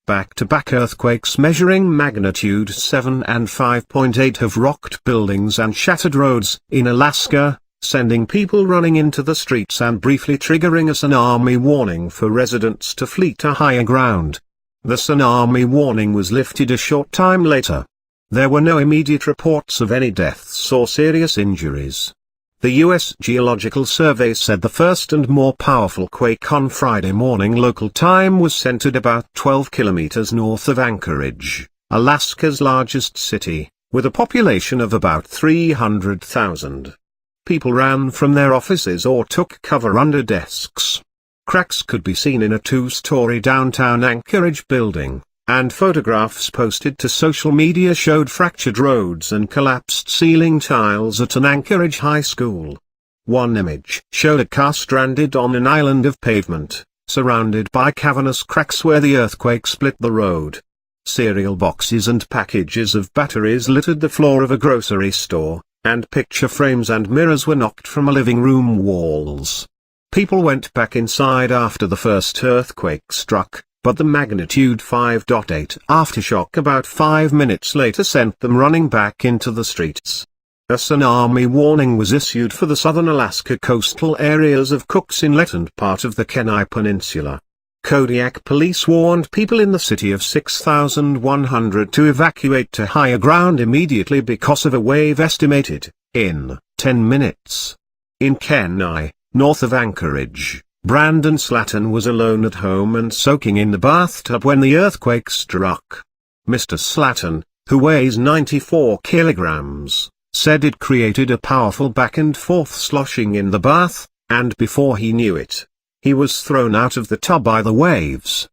back-to-back earthquakes measuring magnitude 7 and 5.8 have rocked buildings and shattered roads in Alaska, sending people running into the streets and briefly triggering a tsunami warning for residents to flee to higher ground. The tsunami warning was lifted a short time later. There were no immediate reports of any deaths or serious injuries. The U.S. Geological Survey said the first and more powerful quake on Friday morning local time was centered about 12 kilometers north of Anchorage, Alaska's largest city, with a population of about 300,000. People ran from their offices or took cover under desks. Cracks could be seen in a two-story downtown Anchorage building, and photographs posted to social media showed fractured roads and collapsed ceiling tiles at an Anchorage high school. One image showed a car stranded on an island of pavement, surrounded by cavernous cracks where the earthquake split the road. Cereal boxes and packages of batteries littered the floor of a grocery store, and picture frames and mirrors were knocked from living room walls. People went back inside after the first earthquake struck, but the magnitude 5.8 aftershock about 5 minutes later sent them running back into the streets. A tsunami warning was issued for the southern Alaska coastal areas of Cook's Inlet and part of the Kenai Peninsula. Kodiak police warned people in the city of 6,100 to evacuate to higher ground immediately because of a wave estimated in 10 minutes. In Kenai, north of Anchorage, Brandon Slatton was alone at home and soaking in the bathtub when the earthquake struck. Mr. Slatton, who weighs 94 kilograms, said it created a powerful back-and-forth sloshing in the bath, and before he knew it, he was thrown out of the tub by the waves.